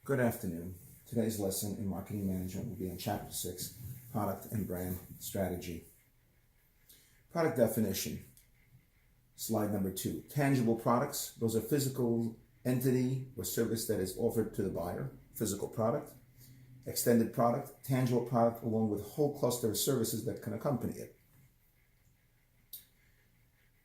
Good afternoon. Today's lesson in marketing management will be on Chapter 6, Product and Brand Strategy. Product definition. Slide number 2. Tangible products. Those are physical entity or service that is offered to the buyer. Physical product. Extended product. Tangible product along with a whole cluster of services that can accompany it.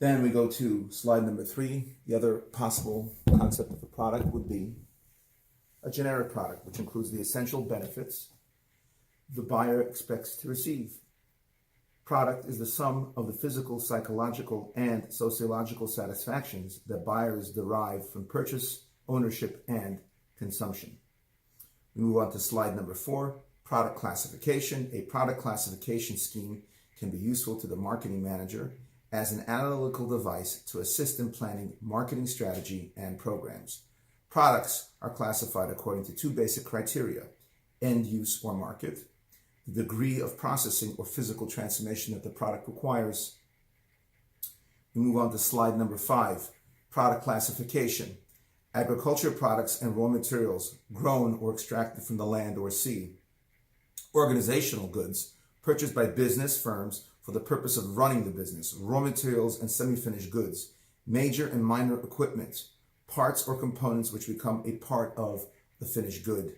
Then we go to slide number 3. The other possible concept of a product would be a generic product, which includes the essential benefits the buyer expects to receive. Product is the sum of the physical, psychological, and sociological satisfactions that buyers derive from purchase, ownership, and consumption. We move on to slide number 4, product classification. A product classification scheme can be useful to the marketing manager as an analytical device to assist in planning marketing strategy and programs. Products are classified according to 2 basic criteria: end use or market, the degree of processing or physical transformation that the product requires. We move on to slide number 5, product classification. Agriculture products and raw materials grown or extracted from the land or sea. Organizational goods purchased by business firms for the purpose of running the business. Raw materials and semi-finished goods. Major and minor equipment. Parts or components which become a part of the finished good.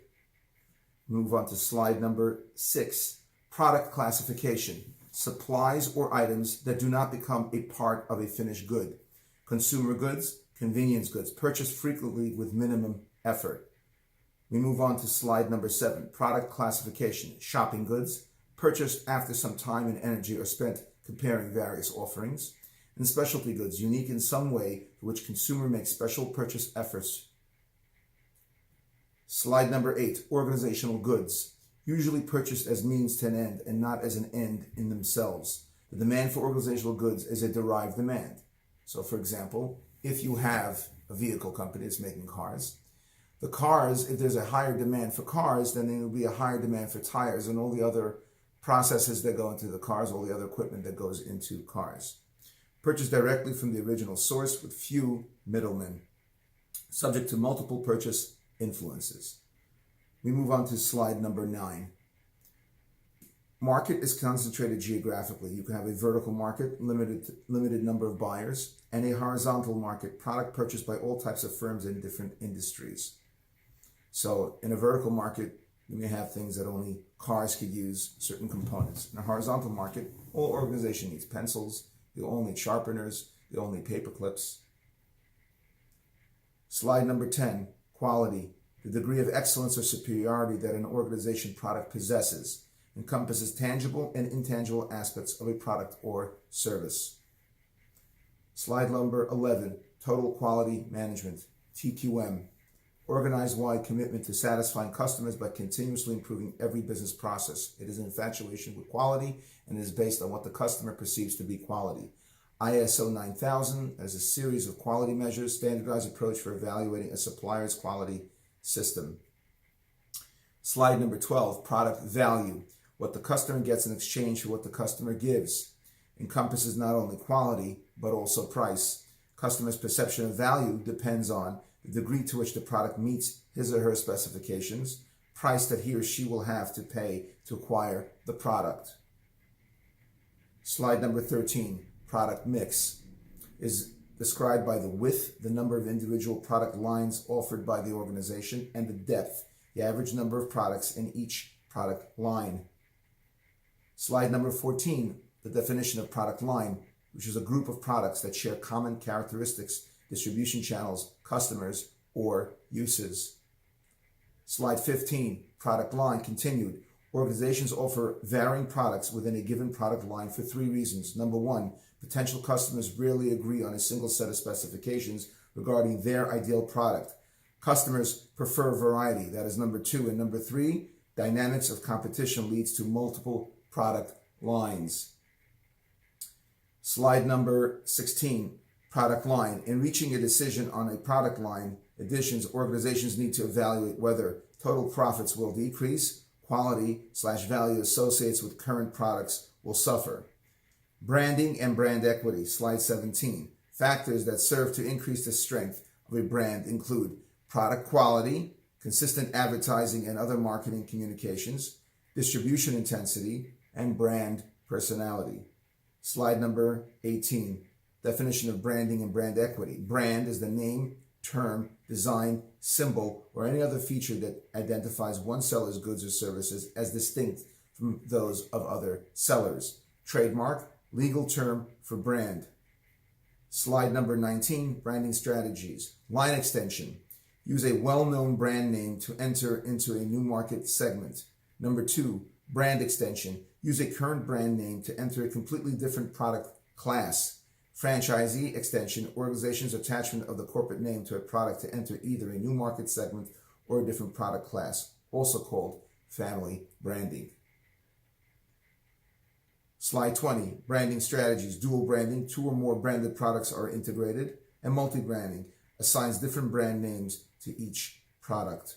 Move on to slide number 6. Product classification. Supplies or items that do not become a part of a finished good. Consumer goods, convenience goods, purchased frequently with minimum effort. We move on to slide number 7. Product classification. Shopping goods, purchased after some time and energy are spent comparing various offerings. And specialty goods, unique in some way for which consumer makes special purchase efforts. Slide number 8, organizational goods, usually purchased as means to an end and not as an end in themselves. The demand for organizational goods is a derived demand. So for example, if you have a vehicle company that's making cars, the cars, if there's a higher demand for cars, then there will be a higher demand for tires and all the other processes that go into the cars, all the other equipment that goes into cars. Purchased directly from the original source with few middlemen, subject to multiple purchase influences. We move on to slide number 9. Market is concentrated geographically. You can have a vertical market, limited number of buyers, and a horizontal market, product purchased by all types of firms in different industries. So in a vertical market, you may have things that only cars could use, certain components. In a horizontal market, all organization needs pencils, you all need sharpeners, you all need paper clips. Slide number 10, quality. The degree of excellence or superiority that an organization product possesses encompasses tangible and intangible aspects of a product or service. Slide number 11, total quality management, TQM. Organized-wide commitment to satisfying customers by continuously improving every business process. It is an infatuation with quality and is based on what the customer perceives to be quality. ISO 9000 as a series of quality measures, standardized approach for evaluating a supplier's quality system. Slide number 12, product value. What the customer gets in exchange for what the customer gives. Encompasses not only quality, but also price. Customer's perception of value depends on the degree to which the product meets his or her specifications, price that he or she will have to pay to acquire the product. Slide number 13, product mix, is described by the width, the number of individual product lines offered by the organization, and the depth, the average number of products in each product line. Slide number 14, the definition of product line, which is a group of products that share common characteristics, distribution channels, customers, or uses. Slide 15, product line continued. Organizations offer varying products within a given product line for 3 reasons. Number 1, potential customers rarely agree on a single set of specifications regarding their ideal product. Customers prefer variety. That is number 2. And number 3, dynamics of competition leads to multiple product lines. Slide number 16, product line. In reaching a decision on a product line additions, organizations need to evaluate whether total profits will decrease, quality/value associates with current products will suffer. Branding and brand equity, slide 17. Factors that serve to increase the strength of a brand include product quality, consistent advertising and other marketing communications, distribution intensity, and brand personality. Slide number 18, definition of branding and brand equity. Brand is the name, term, design, symbol, or any other feature that identifies one seller's goods or services as distinct from those of other sellers. Trademark, legal term for brand. Slide number 19, branding strategies. Line extension. Use a well-known brand name to enter into a new market segment. Number 2, brand extension. Use a current brand name to enter a completely different product class. Franchisee extension, organization's attachment of the corporate name to a product to enter either a new market segment or a different product class, also called family branding. Slide 20, branding strategies. Dual branding, 2 or more branded products are integrated, and multi-branding assigns different brand names to each product.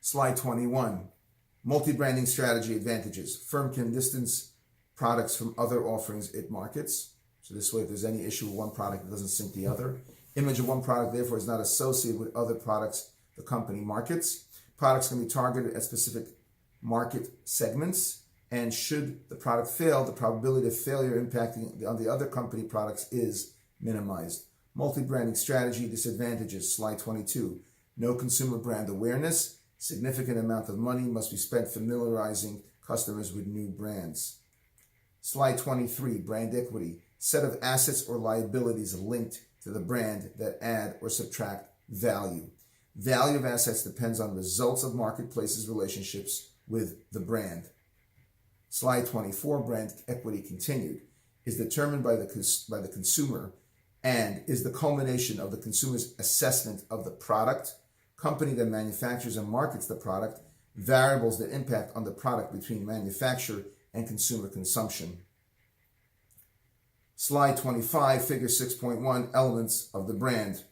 Slide 21, multi-branding strategy advantages. Firm can distance products from other offerings it markets. So this way, if there's any issue with one product, it doesn't sync the other. Image of one product, therefore, is not associated with other products the company markets. Products can be targeted at specific market segments. And should the product fail, the probability of failure impacting on the other company products is minimized. Multi-branding strategy disadvantages. Slide 22. No consumer brand awareness. Significant amount of money must be spent familiarizing customers with new brands. Slide 23. Brand equity. Set of assets or liabilities linked to the brand that add or subtract value. Value of assets depends on results of marketplace's relationships with the brand. Slide 24, brand equity continued, is determined by the consumer and is the culmination of the consumer's assessment of the product, company that manufactures and markets the product, variables that impact on the product between manufacture and consumer consumption. Slide 25, figure 6.1, elements of the brand.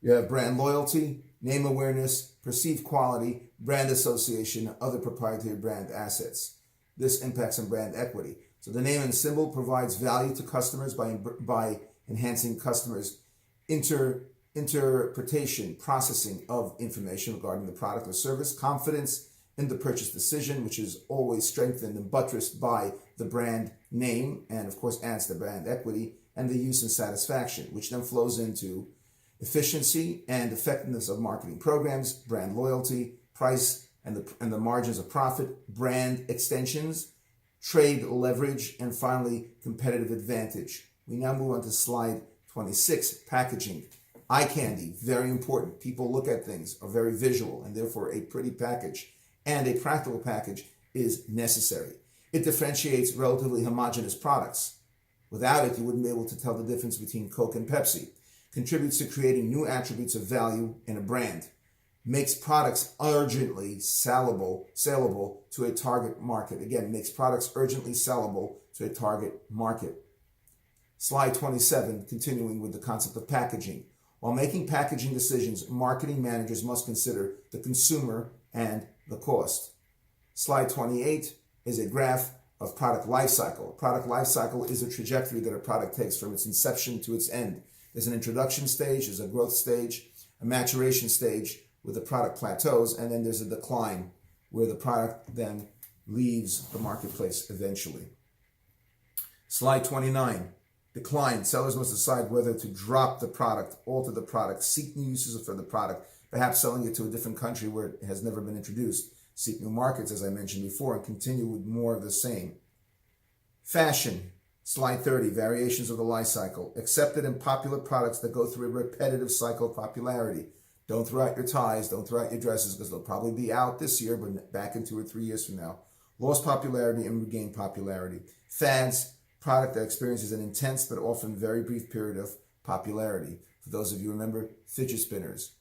You have brand loyalty, name awareness, perceived quality, brand association, other proprietary brand assets. This impacts on brand equity. So the name and symbol provides value to customers by enhancing customers' interpretation, processing of information regarding the product or service, confidence in the purchase decision, which is always strengthened and buttressed by the brand name, and of course adds to brand equity, and the use and satisfaction, which then flows into efficiency and effectiveness of marketing programs, brand loyalty, price, and the margins of profit, brand extensions, trade leverage, and finally, competitive advantage. We now move on to slide 26, packaging. Eye candy, very important. People look at things, are very visual, and therefore a pretty package and a practical package is necessary. It differentiates relatively homogeneous products. Without it, you wouldn't be able to tell the difference between Coke and Pepsi. Contributes to creating new attributes of value in a brand. Makes products urgently saleable to a target market. Again, makes products urgently sellable to a target market. Slide 27, continuing with the concept of packaging. While making packaging decisions, marketing managers must consider the consumer and the cost. Slide 28 is a graph of product life cycle. Product life cycle is a trajectory that a product takes from its inception to its end. There's an introduction stage, there's a growth stage, a maturation stage, where the product plateaus, and then there's a decline where the product then leaves the marketplace eventually. Slide 29, decline. Sellers must decide whether to drop the product, alter the product, seek new uses for the product, perhaps selling it to a different country where it has never been introduced, seek new markets, as I mentioned before, and continue with more of the same. Fashion. Slide 30, variations of the life cycle. Accepted and popular products that go through a repetitive cycle of popularity. Don't throw out your ties, don't throw out your dresses, because they'll probably be out this year, but back in 2 or 3 years from now. Lost popularity and regained popularity. Fads, product that experiences an intense but often very brief period of popularity. For those of you who remember, fidget spinners.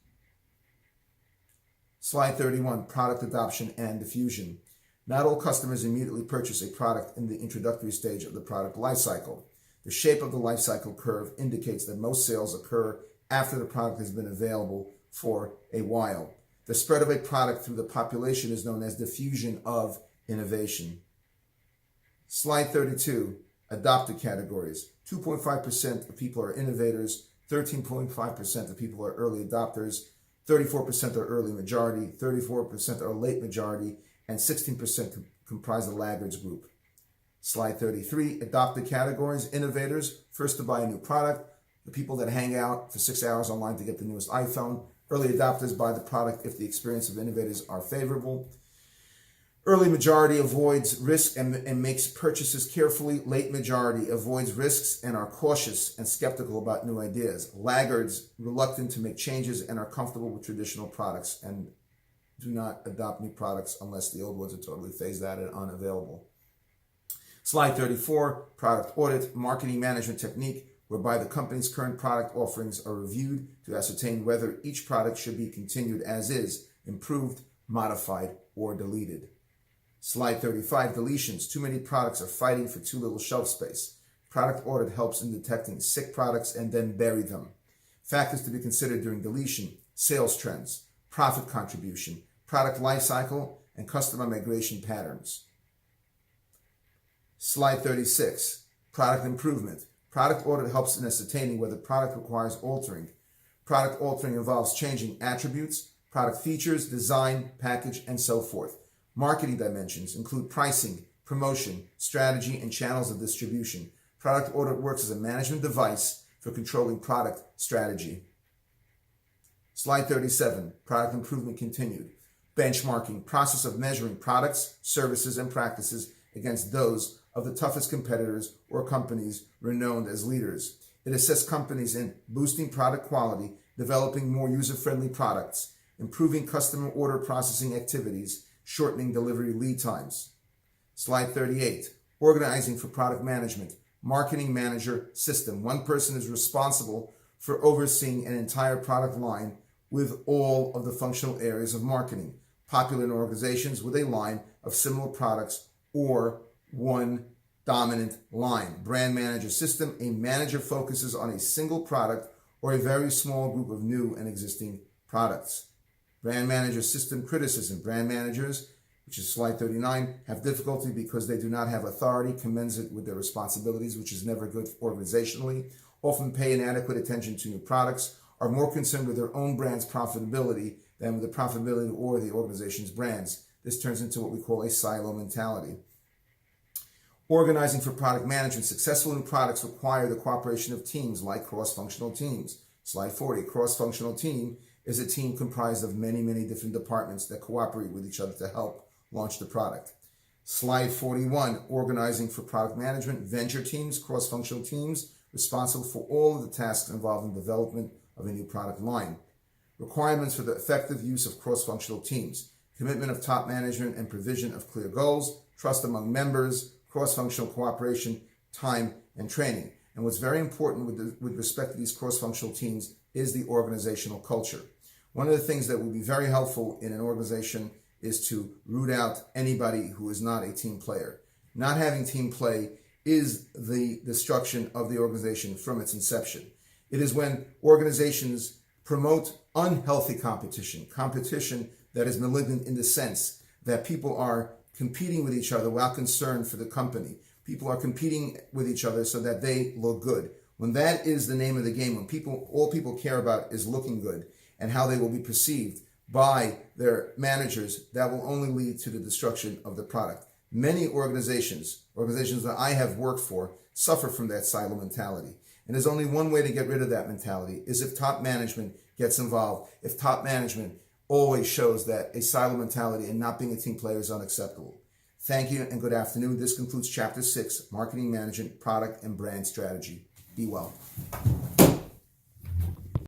Slide 31, product adoption and diffusion. Not all customers immediately purchase a product in the introductory stage of the product life cycle. The shape of the life cycle curve indicates that most sales occur after the product has been available for a while. The spread of a product through the population is known as diffusion of innovation. Slide 32, adopted categories. 2.5% of people are innovators, 13.5% of people are early adopters, 34% are early majority, 34% are late majority, and 16% comprise the laggards group. Slide 33, adopted categories, innovators, first to buy a new product, the people that hang out for 6 hours online to get the newest iPhone. Early adopters buy the product if the experience of innovators are favorable. Early majority avoids risk and makes purchases carefully. Late majority avoids risks and are cautious and skeptical about new ideas. Laggards, reluctant to make changes and are comfortable with traditional products and do not adopt new products unless the old ones are totally phased out and unavailable. Slide 34, product audit, marketing management technique, whereby the company's current product offerings are reviewed to ascertain whether each product should be continued as is, improved, modified, or deleted. Slide 35, deletions. Too many products are fighting for too little shelf space. Product audit helps in detecting sick products and then bury them. Factors to be considered during deletion: sales trends, profit contribution, product life cycle, and customer migration patterns. Slide 36, product improvement. Product audit helps in ascertaining whether product requires altering. Product altering involves changing attributes, product features, design, package, and so forth. Marketing dimensions include pricing, promotion, strategy, and channels of distribution. Product audit works as a management device for controlling product strategy. Slide 37, product improvement continued. Benchmarking, process of measuring products, services, and practices against those of the toughest competitors or companies renowned as leaders. It assists companies in boosting product quality, developing more user-friendly products, improving customer order processing activities, shortening delivery lead times. Slide 38, organizing for product management, marketing manager system. One person is responsible for overseeing an entire product line with all of the functional areas of marketing, popular in organizations with a line of similar products or one dominant line. Brand manager system, a manager focuses on a single product or a very small group of new and existing products. Brand manager system criticism. Brand managers, which is slide 39, have difficulty because they do not have authority commensurate with their responsibilities, which is never good organizationally, often pay inadequate attention to new products, are more concerned with their own brand's profitability than with the profitability or the organization's brands. This turns into what we call a silo mentality. Organizing for product management. Successful new products require the cooperation of teams like cross-functional teams. Slide 40, cross-functional team is a team comprised of many different departments that cooperate with each other to help launch the product. Slide 41, organizing for product management. Venture teams, cross-functional teams responsible for all of the tasks involved in development of a new product line. Requirements for the effective use of cross-functional teams. Commitment of top management and provision of clear goals. Trust among members. Cross-functional cooperation, time, and training. And what's very important with respect to these cross-functional teams is the organizational culture. One of the things that would be very helpful in an organization is to root out anybody who is not a team player. Not having team play is the destruction of the organization from its inception. It is when organizations promote unhealthy competition that is malignant in the sense that people are competing with each other without concern for the company. People are competing with each other so that they look good. When that is the name of the game, when all people care about is looking good and how they will be perceived by their managers, that will only lead to the destruction of the product. Many organizations that I have worked for, suffer from that silo mentality. And there's only one way to get rid of that mentality, is if top management gets involved. If top management always shows that a silo mentality and not being a team player is unacceptable. Thank you and good afternoon. This concludes Chapter 6, Marketing Management, Product and Brand Strategy. Be well.